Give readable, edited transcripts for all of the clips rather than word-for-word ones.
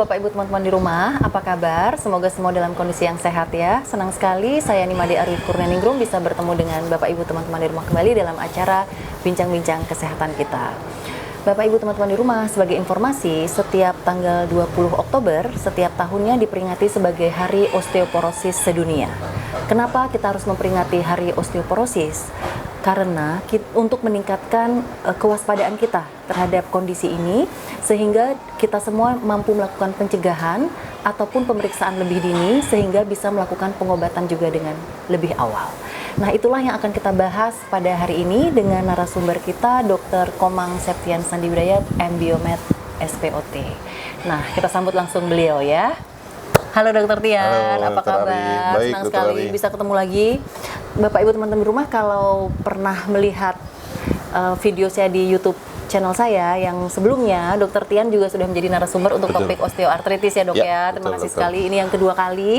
Bapak Ibu teman-teman di rumah, apa kabar? Semoga semua dalam kondisi yang sehat ya. Senang sekali saya Nimade Arif Kurnianingrum bisa bertemu dengan Bapak Ibu teman-teman di rumah kembali dalam acara Bincang-Bincang Kesehatan kita. Bapak Ibu teman-teman di rumah, sebagai informasi, setiap tanggal 20 Oktober setiap tahunnya diperingati sebagai Hari Osteoporosis Sedunia. Kenapa kita harus memperingati Hari Osteoporosis? Karena untuk meningkatkan kewaspadaan kita terhadap kondisi ini, sehingga kita semua mampu melakukan pencegahan ataupun pemeriksaan lebih dini, sehingga bisa melakukan pengobatan juga dengan lebih awal. Nah, itulah yang akan kita bahas pada hari ini dengan narasumber kita, Dr. Komang Septian Sandibudaya, MBiomed SPOT. Nah, kita sambut langsung beliau ya. Halo Dr. Tian, halo, apa kabar? Baik, Senang Dr. sekali Ari. bisa ketemu lagi. Bapak Ibu teman-teman di rumah, kalau pernah melihat video saya di YouTube channel saya yang sebelumnya, Dr. Tian juga sudah menjadi narasumber untuk Betul. topik osteoartritis ya, Dok ya. Terima betul, kasih betul. sekali. Ini yang kedua kali.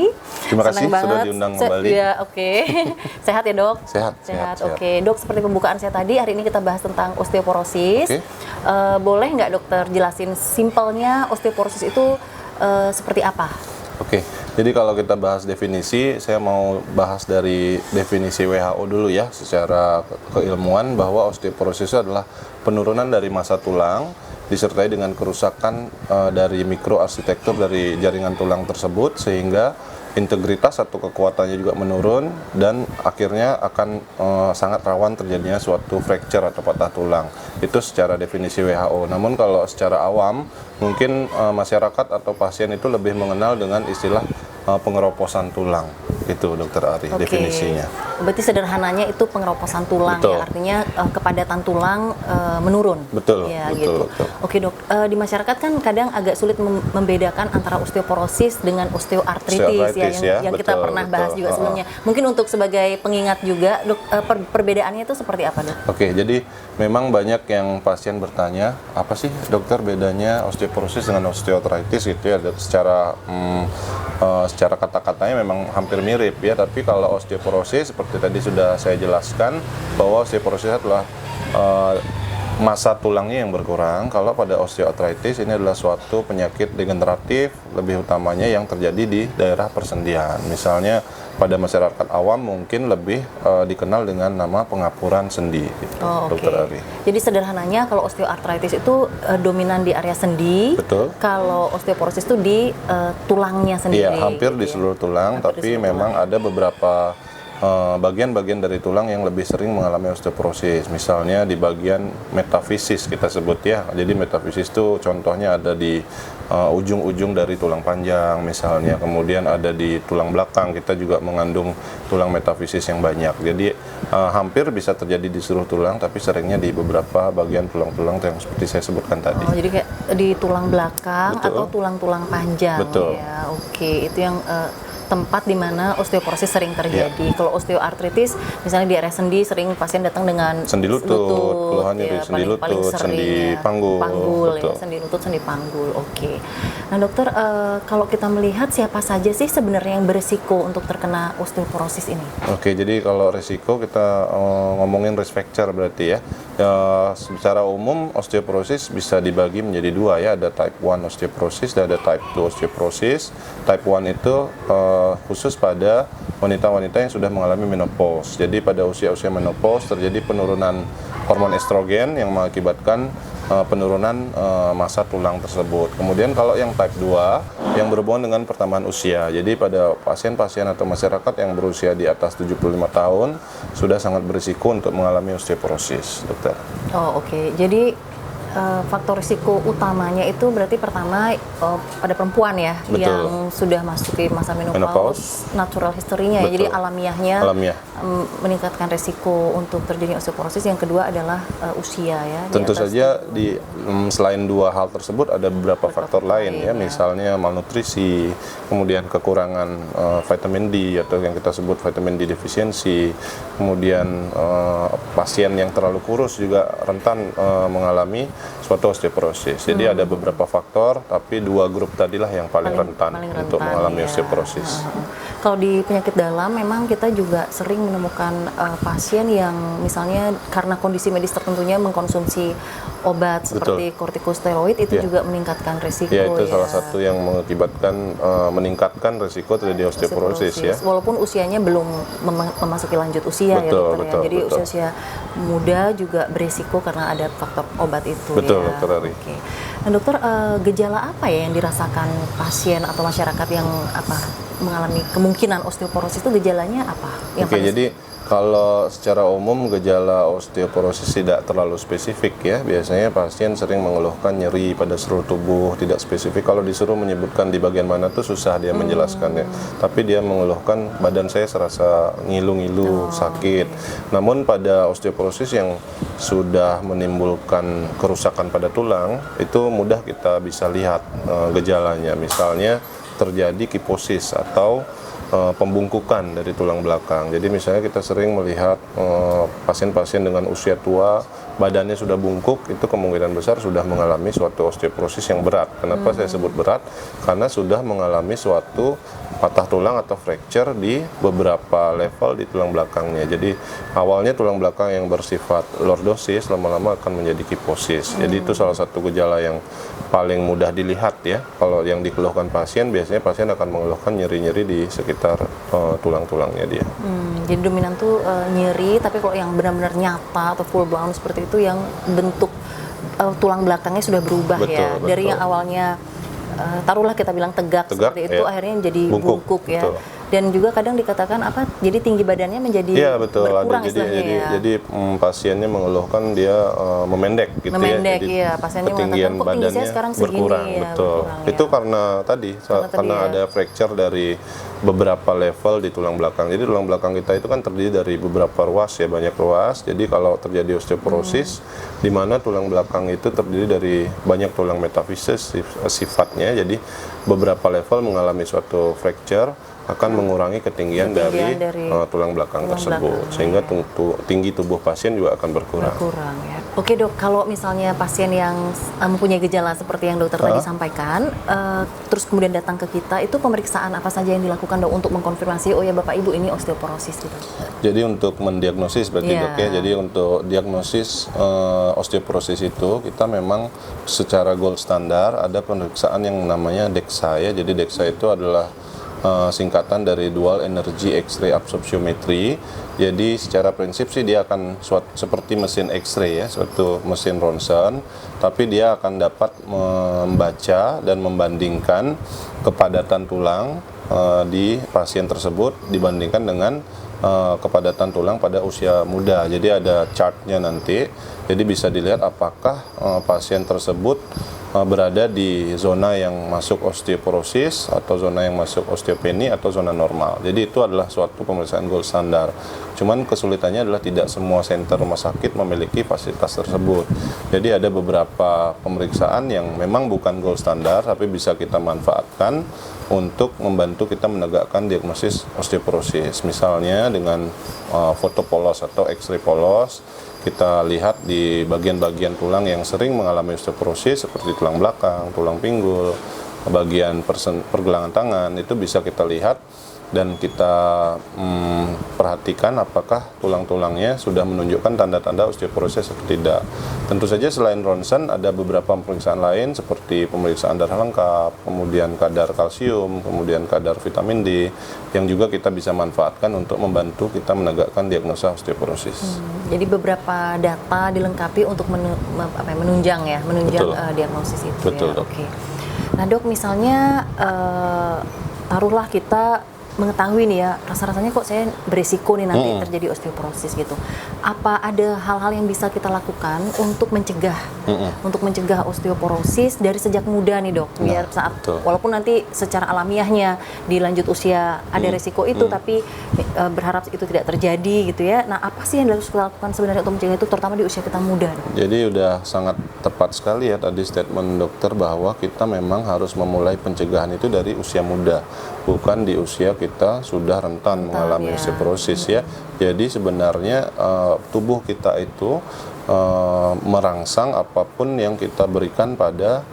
Terima kasih Senang sudah diundang kembali. Ya, oke. Sehat ya, Dok? Sehat. Oke, Dok, seperti pembukaan saya tadi, hari ini kita bahas tentang osteoporosis. Oke. Boleh nggak dokter jelasin simpelnya osteoporosis itu seperti apa? Oke, jadi kalau kita bahas definisi, saya mau bahas dari definisi WHO dulu ya, secara keilmuan, bahwa osteoporosis itu adalah penurunan dari massa tulang disertai dengan kerusakan dari mikroarsitektur dari jaringan tulang tersebut, sehingga integritas atau kekuatannya juga menurun dan akhirnya akan sangat rawan terjadinya suatu fracture atau patah tulang. Itu secara definisi WHO. Namun kalau secara awam, mungkin masyarakat atau pasien itu lebih mengenal dengan istilah pengeroposan tulang. Itu Dokter Ari definisinya. Berarti sederhananya itu pengeroposan tulang. Betul. Ya, artinya kepadatan tulang menurun. Betul, Ya, betul, gitu. betul. Oke, Dok. Di masyarakat kan kadang agak sulit membedakan antara osteoporosis dengan osteoartritis ya, yang kita betul, pernah bahas juga betul. sebelumnya. Mungkin untuk sebagai pengingat juga, Dok, perbedaannya itu seperti apa, Dok? Oke, jadi memang banyak yang pasien bertanya, apa sih dokter bedanya osteoporosis dengan osteoartritis gitu ya, secara kata-katanya memang hampir mirip ya, tapi kalau osteoporosis seperti tadi sudah saya jelaskan bahwa osteoporosis adalah massa tulangnya yang berkurang. Kalau pada osteoartritis ini adalah suatu penyakit degeneratif, lebih utamanya yang terjadi di daerah persendian. Misalnya pada masyarakat awam mungkin lebih dikenal dengan nama pengapuran sendi, gitu, Dokter Ari. Jadi sederhananya kalau osteoartritis itu dominan di area sendi. Betul. Kalau osteoporosis itu di tulangnya sendiri. Iya, hampir di gitu ya. seluruh tulang, Hampir di tapi seluruh memang ada beberapa bagian-bagian dari tulang yang lebih sering mengalami osteoporosis. Misalnya di bagian metafisis kita sebut ya. Jadi metafisis itu contohnya ada di ujung-ujung dari tulang panjang misalnya. Kemudian ada di tulang belakang, kita juga mengandung tulang metafisis yang banyak. Jadi hampir bisa terjadi di seluruh tulang, tapi seringnya di beberapa bagian tulang-tulang yang seperti saya sebutkan tadi. Oh, jadi kayak di tulang belakang. Betul. Atau tulang-tulang panjang. Betul. Ya, oke. Itu yang tempat di mana osteoporosis sering terjadi. Kalau osteoartritis, misalnya di area sendi, sering pasien datang dengan Sendi lutut, keluhan nyeri sendi paling lutut, sering sendi ya. panggul, ya, betul. sendi lutut, sendi panggul. Oke. Nah, dokter, kalau kita melihat siapa saja sih sebenarnya yang berisiko untuk terkena osteoporosis ini? Oke, jadi kalau risiko kita ngomongin risk factor berarti ya. Secara umum osteoporosis bisa dibagi menjadi dua ya, ada type 1 osteoporosis dan ada type 2 osteoporosis. Type 1 itu khusus pada wanita-wanita yang sudah mengalami menopause. Jadi pada usia-usia menopause terjadi penurunan hormon estrogen yang mengakibatkan penurunan massa tulang tersebut. Kemudian kalau yang type 2 yang berhubungan dengan pertambahan usia. Jadi pada pasien-pasien atau masyarakat yang berusia di atas 75 tahun sudah sangat berisiko untuk mengalami osteoporosis, dokter. Oh, oke. Jadi faktor risiko utamanya itu berarti pertama pada perempuan ya. Betul. Yang sudah masuki masa menopause, natural history-nya ya. Jadi alamiahnya meningkatkan risiko untuk terjadi osteoporosis. Yang kedua adalah usia ya. Tentu saja selain dua hal tersebut ada beberapa faktor lain ya, misalnya malnutrisi, kemudian kekurangan vitamin D atau yang kita sebut vitamin D defisiensi, kemudian pasien yang terlalu kurus juga rentan mengalami suatu osteoporosis. Jadi ada beberapa faktor, tapi 2 grup tadilah yang paling rentan untuk mengalami osteoporosis. Kalau di penyakit dalam memang kita juga sering menemukan pasien yang misalnya karena kondisi medis tertentunya mengkonsumsi obat seperti kortikosteroid itu juga meningkatkan resiko. Ya, itu salah satu yang mengakibatkan meningkatkan resiko terjadi osteoporosis ya. Walaupun usianya belum memasuki lanjut usia ya dokter ya. Jadi usia muda juga beresiko karena ada faktor obat itu betul, ya. Dokter Ari. Oke. Nah dokter, gejala apa ya yang dirasakan pasien atau masyarakat yang mengalami kemungkinan osteoporosis itu gejalanya apa? Oke, jadi kalau secara umum gejala osteoporosis tidak terlalu spesifik ya. Biasanya pasien sering mengeluhkan nyeri pada seluruh tubuh, tidak spesifik. Kalau disuruh menyebutkan di bagian mana tuh susah dia menjelaskannya. Tapi dia mengeluhkan badan saya serasa ngilu-ngilu, sakit. Namun pada osteoporosis yang sudah menimbulkan kerusakan pada tulang, itu mudah kita bisa lihat gejalanya. Misalnya terjadi kiposis atau pembungkukan dari tulang belakang. Jadi misalnya kita sering melihat pasien-pasien dengan usia tua, badannya sudah bungkuk, itu kemungkinan besar sudah mengalami suatu osteoporosis yang berat. Kenapa saya sebut berat? Karena sudah mengalami suatu patah tulang atau fracture di beberapa level di tulang belakangnya. Jadi awalnya tulang belakang yang bersifat lordosis lama-lama akan menjadi kiposis. Jadi itu salah satu gejala yang paling mudah dilihat ya. Kalau yang dikeluhkan pasien, biasanya pasien akan mengeluhkan nyeri-nyeri di sekitar tulang-tulangnya dia. Jadi dominan tuh nyeri, tapi kalau yang benar-benar nyata atau full blown seperti itu yang bentuk tulang belakangnya sudah berubah ya. Betul. Dari yang awalnya taruhlah kita bilang tegak seperti itu, akhirnya jadi bungkuk ya. Dan juga kadang dikatakan jadi tinggi badannya menjadi berkurang istilahnya jadi pasiennya mengeluhkan dia memendek gitu memendek, ya. Jadi pasiennya ketinggian kok badannya sekarang berkurang, itu karena karena ada fracture dari beberapa level di tulang belakang. Jadi tulang belakang kita itu kan terdiri dari beberapa ruas ya, banyak ruas. Jadi kalau terjadi osteoporosis di mana tulang belakang itu terdiri dari banyak tulang metafisis sifatnya. Jadi beberapa level mengalami suatu fracture akan mengurangi ketinggian dari tulang belakang tersebut, sehingga tinggi tubuh pasien juga akan berkurang ya. Oke dok, kalau misalnya pasien yang mempunyai gejala seperti yang dokter tadi sampaikan, terus kemudian datang ke kita, itu pemeriksaan apa saja yang dilakukan dok untuk mengkonfirmasi oh ya bapak ibu ini osteoporosis gitu? Jadi untuk mendiagnosis berarti dok ya, jadi untuk diagnosis osteoporosis itu kita memang secara gold standar ada pemeriksaan yang namanya DEXA ya. Jadi DEXA itu adalah singkatan dari Dual Energy X-ray Absorptiometry. Jadi secara prinsip sih dia akan seperti mesin X-ray ya, suatu mesin ronsen, tapi dia akan dapat membaca dan membandingkan kepadatan tulang di pasien tersebut dibandingkan dengan kepadatan tulang pada usia muda. Jadi ada chartnya nanti, jadi bisa dilihat apakah pasien tersebut berada di zona yang masuk osteoporosis atau zona yang masuk osteopenia atau zona normal. Jadi itu adalah suatu pemeriksaan gold standar. Cuman kesulitannya adalah tidak semua center rumah sakit memiliki fasilitas tersebut. Jadi ada beberapa pemeriksaan yang memang bukan gold standar tapi bisa kita manfaatkan untuk membantu kita menegakkan diagnosis osteoporosis. Misalnya dengan foto polos atau X-ray polos, kita lihat di bagian-bagian tulang yang sering mengalami osteoporosis seperti tulang belakang, tulang pinggul, bagian pergelangan tangan, itu bisa kita lihat dan kita perhatikan apakah tulang-tulangnya sudah menunjukkan tanda-tanda osteoporosis atau tidak. Tentu saja selain ronsen ada beberapa pemeriksaan lain seperti pemeriksaan darah lengkap, kemudian kadar kalsium, kemudian kadar vitamin D yang juga kita bisa manfaatkan untuk membantu kita menegakkan diagnosa osteoporosis. Jadi beberapa data dilengkapi untuk menunjang diagnosis itu. Betul, ya. Oke. Nah dok, misalnya taruhlah kita mengetahui nih ya, rasa-rasanya kok saya beresiko nih nanti terjadi osteoporosis gitu. Apa ada hal-hal yang bisa kita lakukan untuk mencegah osteoporosis dari sejak muda nih dok? Biar saat walaupun nanti secara alamiahnya di lanjut usia ada resiko itu, tapi berharap itu tidak terjadi gitu ya. Nah apa sih yang harus kita lakukan sebenarnya untuk mencegah itu, terutama di usia kita muda dok? Jadi udah sangat tepat sekali ya tadi statement dokter bahwa kita memang harus memulai pencegahan itu dari usia muda, bukan di usia kita sudah rentan mengalami osteoporosis ya. Jadi sebenarnya tubuh kita itu merangsang apapun yang kita berikan pada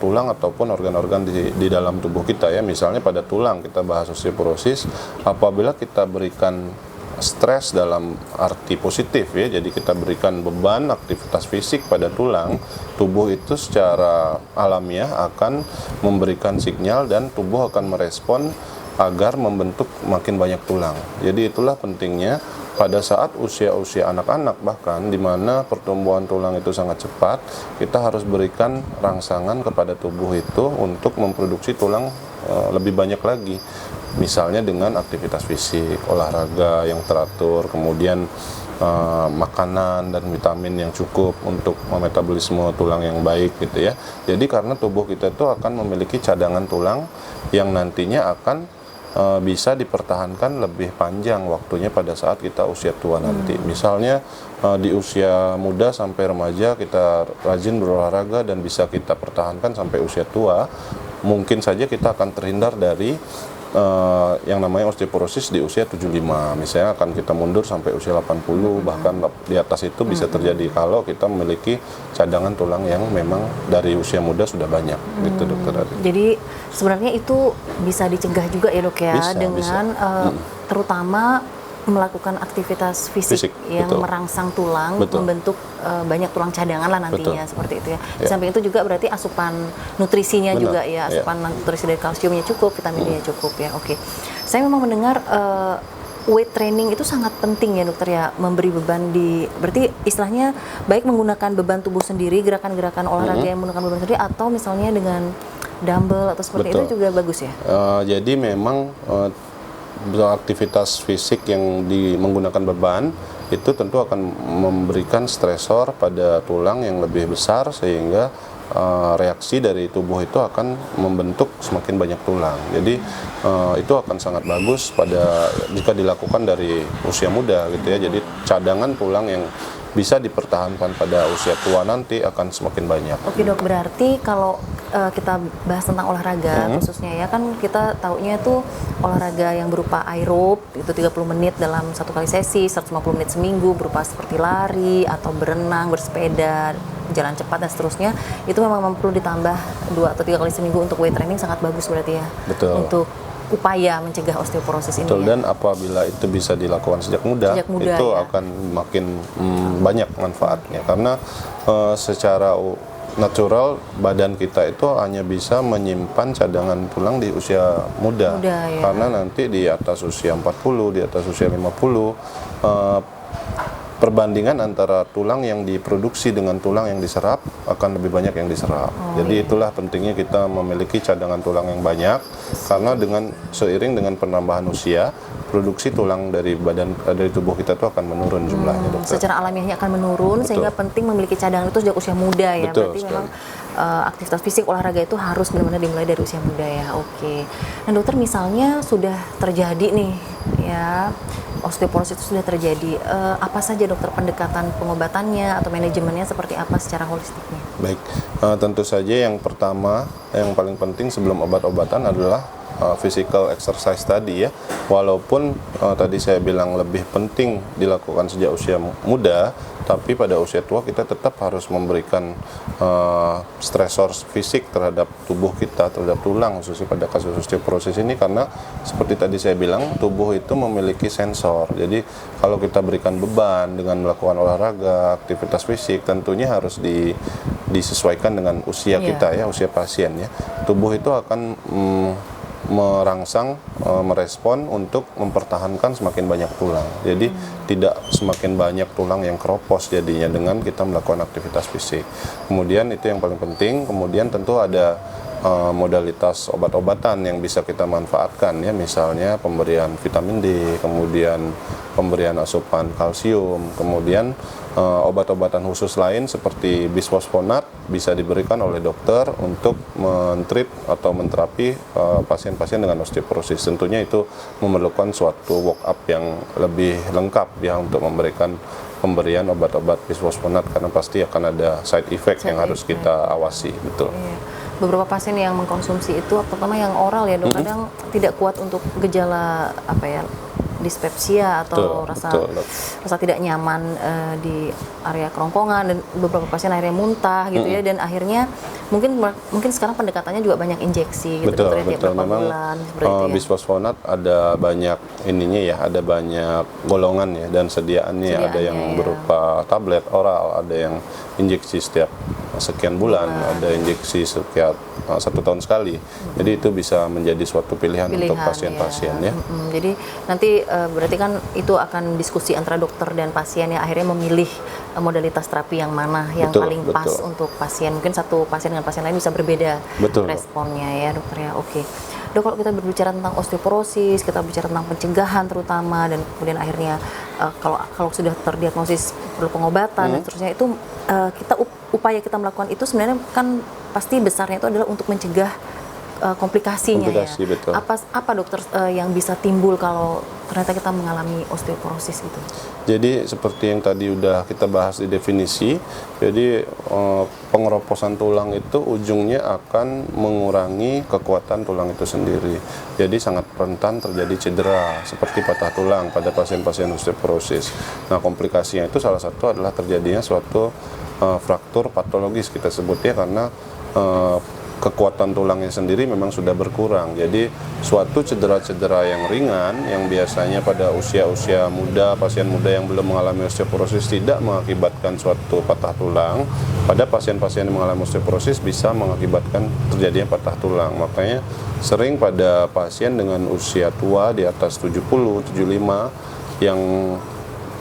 tulang ataupun organ-organ di dalam tubuh kita ya. Misalnya pada tulang kita bahas osteoporosis, apabila kita berikan stres dalam arti positif ya, jadi kita berikan beban aktivitas fisik pada tulang, tubuh itu secara alamiah akan memberikan sinyal dan tubuh akan merespon agar membentuk makin banyak tulang. Jadi itulah pentingnya pada saat usia-usia anak-anak bahkan di mana pertumbuhan tulang itu sangat cepat, kita harus berikan rangsangan kepada tubuh itu untuk memproduksi tulang lebih banyak lagi. Misalnya dengan aktivitas fisik, olahraga yang teratur, kemudian makanan dan vitamin yang cukup untuk metabolisme tulang yang baik gitu ya. Jadi karena tubuh kita itu akan memiliki cadangan tulang yang nantinya akan bisa dipertahankan lebih panjang waktunya pada saat kita usia tua nanti. Misalnya di usia muda sampai remaja kita rajin berolahraga dan bisa kita pertahankan sampai usia tua, mungkin saja kita akan terhindar dari yang namanya osteoporosis di usia 75. Misalnya akan kita mundur sampai usia 80, bahkan di atas itu bisa terjadi kalau kita memiliki cadangan tulang yang memang dari usia muda sudah banyak gitu Dokter Ari. Jadi sebenarnya itu bisa dicegah juga ya Dok ya, dengan terutama melakukan aktivitas fisik yang betul. merangsang tulang, Betul. membentuk banyak tulang cadangan lah nantinya, Betul. seperti itu ya. Di samping itu juga berarti asupan nutrisinya Benar. juga ya, asupan nutrisi dari kalsiumnya cukup, vitamin D-nya cukup ya. Oke. Saya memang mendengar weight training itu sangat penting ya Dokter ya, memberi beban berarti istilahnya baik menggunakan beban tubuh sendiri, gerakan-gerakan olahraga yang menggunakan beban sendiri, atau misalnya dengan dumbbell atau seperti itu juga bagus ya? Jadi memang aktivitas fisik yang menggunakan beban itu tentu akan memberikan stresor pada tulang yang lebih besar sehingga reaksi dari tubuh itu akan membentuk semakin banyak tulang. Jadi itu akan sangat bagus jika dilakukan dari usia muda gitu ya. Jadi cadangan tulang yang bisa dipertahankan pada usia tua nanti akan semakin banyak. Oke Dok, berarti kalau kita bahas tentang olahraga khususnya ya, kan kita taunya itu olahraga yang berupa aerob itu 30 menit dalam satu kali sesi, 150 menit seminggu berupa seperti lari atau berenang, bersepeda, jalan cepat dan seterusnya, itu memang perlu ditambah 2 atau 3 kali seminggu untuk weight training, sangat bagus berarti ya. Betul. Untuk upaya mencegah osteoporosis ini. Betul, ya. dan apabila itu bisa dilakukan sejak muda itu ya, akan makin banyak manfaatnya karena secara natural badan kita itu hanya bisa menyimpan cadangan tulang di usia muda ya. Karena nanti di atas usia 40, di atas usia 50 perbandingan antara tulang yang diproduksi dengan tulang yang diserap akan lebih banyak yang diserap. Jadi itulah pentingnya kita memiliki cadangan tulang yang banyak karena seiring dengan penambahan usia, produksi tulang dari tubuh kita itu akan menurun jumlahnya, Dokter. Secara alamiahnya akan menurun. Betul. Sehingga penting memiliki cadangan itu sejak usia muda ya. Betul, berarti sekali. memang aktivitas fisik olahraga itu harus benar-benar dimulai dari usia muda ya. Oke. Nah Dokter, misalnya sudah terjadi nih ya, osteoporosis itu sudah terjadi, apa saja Dokter pendekatan pengobatannya atau manajemennya seperti apa secara holistiknya? Baik, tentu saja yang pertama, yang paling penting sebelum obat-obatan adalah physical exercise tadi ya. Walaupun tadi saya bilang lebih penting dilakukan sejak usia muda, tapi pada usia tua kita tetap harus memberikan stresor fisik terhadap tubuh kita, terhadap tulang khususnya pada kasus osteoporosis ini, karena seperti tadi saya bilang tubuh itu memiliki sensor. Jadi kalau kita berikan beban dengan melakukan olahraga, aktivitas fisik, tentunya harus disesuaikan dengan usia kita ya, usia pasien ya. Tubuh itu akan merangsang, merespon untuk mempertahankan semakin banyak tulang. Jadi tidak semakin banyak tulang yang keropos jadinya dengan kita melakukan aktivitas fisik. Kemudian itu yang paling penting. Kemudian tentu ada modalitas obat-obatan yang bisa kita manfaatkan ya, misalnya pemberian vitamin D, kemudian pemberian asupan kalsium, kemudian obat-obatan khusus lain seperti bisfosfonat bisa diberikan oleh dokter untuk mentreat atau menterapi pasien-pasien dengan osteoporosis. Tentunya itu memerlukan suatu work up yang lebih lengkap ya untuk memberikan pemberian obat-obat bisfosfonat, karena pasti akan ada side effect yang harus kita awasi. Betul. Beberapa pasien yang mengkonsumsi itu, terutama yang oral ya Dok, kadang tidak kuat untuk gejala dispepsia atau betul. rasa tidak nyaman di area kerongkongan, dan beberapa pasien akhirnya muntah gitu ya, dan akhirnya mungkin sekarang pendekatannya juga banyak injeksi gitu, Betul. tiap berapa Memang bulan seperti itu ya. bisfosfonat ada banyak ininya ya, ada banyak golongan ya dan sediaannya. Ada yang ya. berupa tablet oral, ada yang injeksi setiap sekian bulan, ada injeksi setiap 1 tahun sekali. Jadi itu bisa menjadi suatu pilihan untuk pasien-pasien ya. Jadi nanti berarti kan itu akan diskusi antara dokter dan pasien ya, akhirnya memilih modalitas terapi yang mana yang paling pas untuk pasien. Mungkin satu pasien dengan pasien lain bisa berbeda responnya ya dokter ya. Oke. Dok, kalau kita berbicara tentang osteoporosis, kita bicara tentang pencegahan terutama, dan kemudian akhirnya kalau sudah terdiagnosis perlu pengobatan dan seterusnya, itu upaya kita melakukan itu sebenarnya kan pasti besarnya itu adalah untuk mencegah komplikasinya ya. Betul. Apa dokter yang bisa timbul kalau ternyata kita mengalami osteoporosis itu? Jadi seperti yang tadi udah kita bahas di definisi, jadi pengeroposan tulang itu ujungnya akan mengurangi kekuatan tulang itu sendiri. Jadi sangat rentan terjadi cedera seperti patah tulang pada pasien-pasien osteoporosis. Nah, komplikasinya itu salah satu adalah terjadinya suatu fraktur patologis kita sebutnya, karena kekuatan tulangnya sendiri memang sudah berkurang. Jadi suatu cedera-cedera yang ringan yang biasanya pada usia-usia muda, pasien muda yang belum mengalami osteoporosis tidak mengakibatkan suatu patah tulang, pada pasien-pasien yang mengalami osteoporosis bisa mengakibatkan terjadinya patah tulang. Makanya sering pada pasien dengan usia tua di atas 70, 75 yang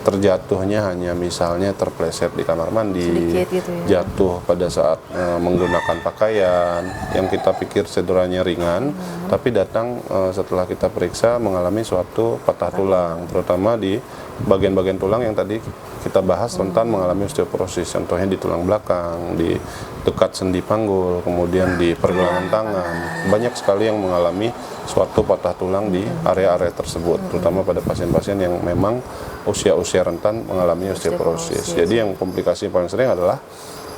terjatuhnya hanya misalnya terpleset di kamar mandi, gitu ya. jatuh pada saat menggunakan pakaian yang kita pikir cederanya ringan, tapi datang setelah kita periksa mengalami suatu patah tulang, terutama di bagian-bagian tulang yang tadi kita bahas rentan mengalami osteoporosis. Contohnya di tulang belakang, di dekat sendi panggul, kemudian di pergelangan tangan. Banyak sekali yang mengalami suatu patah tulang di area-area tersebut, terutama pada pasien-pasien yang memang usia-usia rentan mengalami osteoporosis. Jadi yang komplikasi paling sering adalah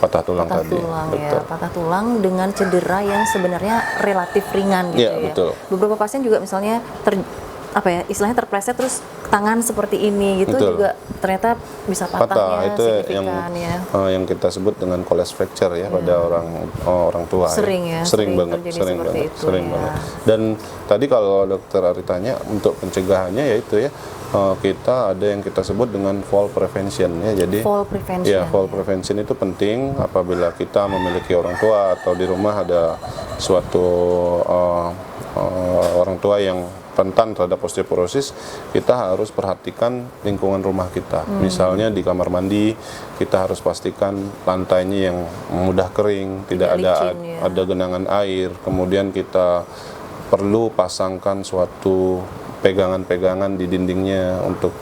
patah tulang tadi. Patah tulang dengan cedera yang sebenarnya relatif ringan gitu ya. Betul. Beberapa pasien juga misalnya istilahnya terpleset terus tangan seperti ini gitu, juga ternyata bisa patahnya itu signifikan yang kita sebut dengan Colles fracture ya, pada orang tua. Sering banget. Dan tadi kalau dokter Ari tanya untuk pencegahannya, yaitu ya kita ada yang kita sebut dengan fall prevention ya. Jadi fall prevention itu penting apabila kita memiliki orang tua atau di rumah ada suatu orang tua yang rentan terhadap osteoporosis, kita harus perhatikan lingkungan rumah kita. Misalnya di kamar mandi, kita harus pastikan lantainya yang mudah kering, tidak ada genangan air. Kemudian kita perlu pasangkan suatu pegangan-pegangan di dindingnya untuk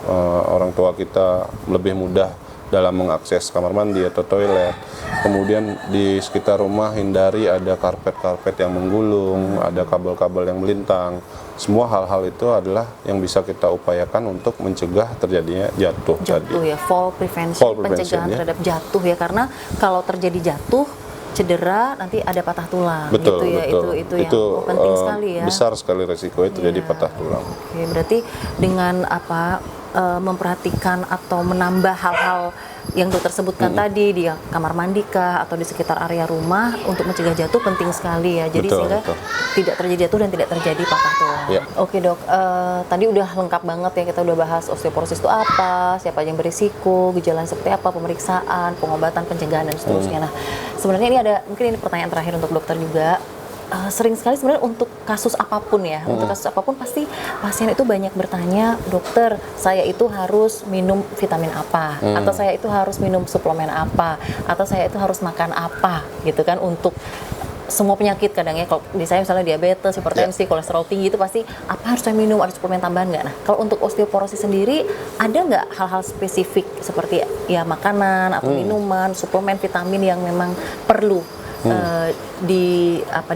orang tua kita lebih mudah dalam mengakses kamar mandi atau toilet. Kemudian di sekitar rumah hindari ada karpet-karpet yang menggulung, ada kabel-kabel yang melintang. Semua hal-hal itu adalah yang bisa kita upayakan untuk mencegah terjadinya jatuh tadi. Ya, fall prevention, pencegahan terhadap jatuh ya, karena kalau terjadi jatuh, cedera, nanti ada patah tulang. Betul. Itu yang penting sekali ya. Besar sekali resiko terjadi patah tulang. Oke, berarti dengan memperhatikan atau menambah hal-hal yang dokter sebutkan tadi di kamar mandi kah atau di sekitar area rumah untuk mencegah jatuh penting sekali ya. Jadi sehingga tidak terjadi jatuh dan tidak terjadi patah tulang. Oke dok, tadi udah lengkap banget ya, kita udah bahas osteoporosis itu apa, siapa yang berisiko, gejala seperti apa, pemeriksaan, pengobatan, pencegahan dan seterusnya. Nah, sebenarnya ini pertanyaan terakhir untuk dokter juga. Sering sekali sebenarnya untuk kasus apapun ya, untuk kasus apapun pasti pasien itu banyak bertanya, dokter, saya itu harus minum vitamin apa, atau saya itu harus minum suplemen apa, atau saya itu harus makan apa, gitu kan, untuk semua penyakit. Kadang ya, kalau di saya misalnya diabetes, hipertensi, kolesterol tinggi, itu pasti apa harus saya minum, ada suplemen tambahan nggak? Nah, kalau untuk osteoporosis sendiri, ada nggak hal-hal spesifik seperti ya makanan atau minuman, suplemen, vitamin yang memang perlu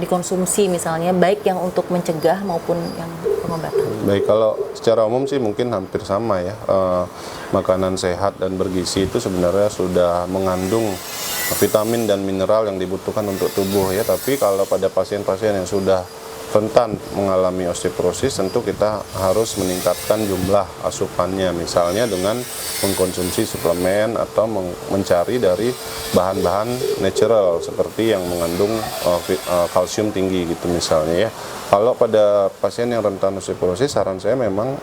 dikonsumsi misalnya, baik yang untuk mencegah maupun yang pengobatan? Baik, kalau secara umum sih mungkin hampir sama ya. Makanan sehat dan bergizi itu sebenarnya sudah mengandung vitamin dan mineral yang dibutuhkan untuk tubuh ya. Tapi kalau pada pasien-pasien yang sudah rentan mengalami osteoporosis, tentu kita harus meningkatkan jumlah asupannya, misalnya dengan mengkonsumsi suplemen atau mencari dari bahan-bahan natural seperti yang mengandung kalsium tinggi gitu misalnya ya. Kalau pada pasien yang rentan osteoporosis, saran saya memang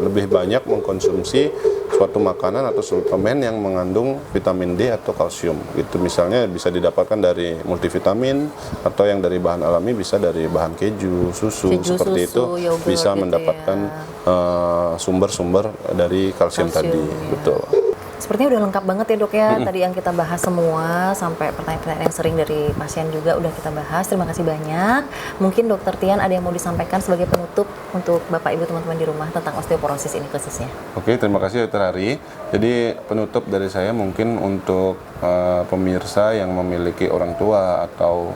lebih banyak mengkonsumsi suatu makanan atau suplemen yang mengandung vitamin D atau kalsium. Itu misalnya bisa didapatkan dari multivitamin, atau yang dari bahan alami bisa dari bahan keju, susu seperti itu, yogurt bisa gitu mendapatkan sumber-sumber dari kalsium tadi. ya. Betul. Sepertinya udah lengkap banget ya dok ya, tadi yang kita bahas semua, sampai pertanyaan-pertanyaan yang sering dari pasien juga udah kita bahas. Terima kasih banyak. Mungkin dokter Tian ada yang mau disampaikan sebagai penutup untuk Bapak Ibu teman-teman di rumah tentang osteoporosis ini khususnya. Oke, terima kasih Dr. Hari. Jadi penutup dari saya mungkin untuk pemirsa yang memiliki orang tua atau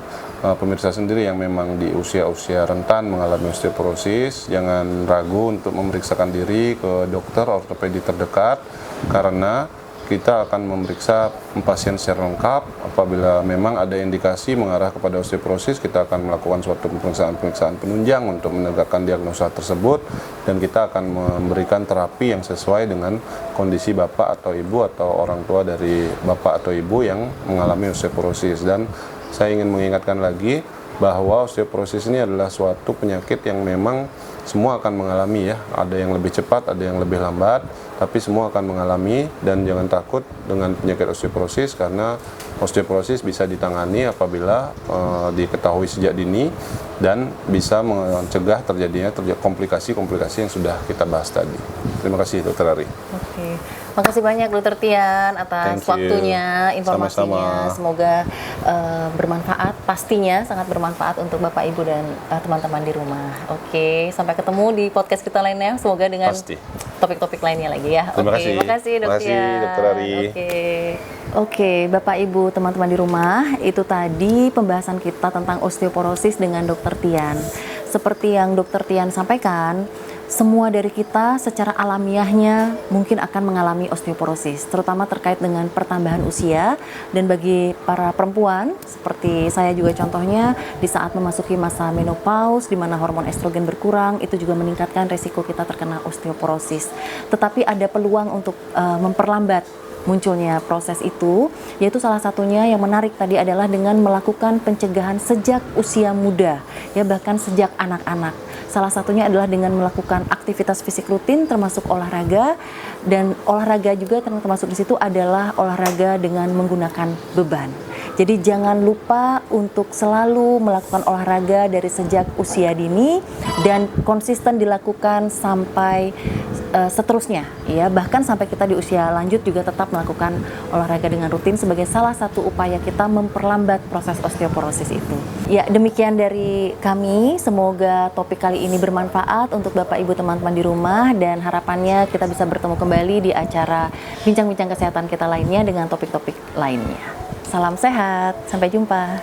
pemirsa sendiri yang memang di usia-usia rentan mengalami osteoporosis, jangan ragu untuk memeriksakan diri ke dokter ortopedi terdekat, karena kita akan memeriksa pasien secara lengkap. Apabila memang ada indikasi mengarah kepada osteoporosis, kita akan melakukan suatu pemeriksaan penunjang untuk menegakkan diagnosa tersebut, dan kita akan memberikan terapi yang sesuai dengan kondisi bapak atau ibu atau orang tua dari bapak atau ibu yang mengalami osteoporosis. Dan saya ingin mengingatkan lagi bahwa osteoporosis ini adalah suatu penyakit yang memang semua akan mengalami ya. Ada yang lebih cepat, ada yang lebih lambat, tapi semua akan mengalami. Dan jangan takut dengan penyakit osteoporosis, karena osteoporosis bisa ditangani apabila diketahui sejak dini dan bisa mencegah terjadinya komplikasi-komplikasi yang sudah kita bahas tadi. Terima kasih Dr. Ari. Oke, makasih banyak Dokter Tian atas waktunya, informasinya. Sama-sama. Semoga bermanfaat, pastinya sangat bermanfaat untuk Bapak Ibu dan teman-teman di rumah. Oke, sampai ketemu di podcast kita lainnya. Semoga dengan topik-topik lainnya lagi ya. Terima kasih. Terima kasih Dokter Tian. Dr. Ari. Oke, Bapak Ibu teman-teman di rumah, itu tadi pembahasan kita tentang osteoporosis dengan Dokter Tian. Seperti yang Dokter Tian sampaikan, semua dari kita secara alamiahnya mungkin akan mengalami osteoporosis, terutama terkait dengan pertambahan usia. Dan bagi para perempuan, seperti saya juga contohnya, di saat memasuki masa menopause, di mana hormon estrogen berkurang, itu juga meningkatkan resiko kita terkena osteoporosis. Tetapi ada peluang untuk memperlambat munculnya proses itu, yaitu salah satunya yang menarik tadi adalah dengan melakukan pencegahan sejak usia muda, ya bahkan sejak anak-anak. Salah satunya adalah dengan melakukan aktivitas fisik rutin termasuk olahraga, dan olahraga juga termasuk di situ adalah olahraga dengan menggunakan beban. Jadi jangan lupa untuk selalu melakukan olahraga dari sejak usia dini dan konsisten dilakukan sampai seterusnya, ya bahkan sampai kita di usia lanjut juga tetap melakukan olahraga dengan rutin sebagai salah satu upaya kita memperlambat proses osteoporosis itu. Ya, demikian dari kami. Semoga topik kali ini bermanfaat untuk Bapak Ibu teman-teman di rumah, dan harapannya kita bisa bertemu kembali di acara bincang-bincang kesehatan kita lainnya dengan topik-topik lainnya. Salam sehat, sampai jumpa.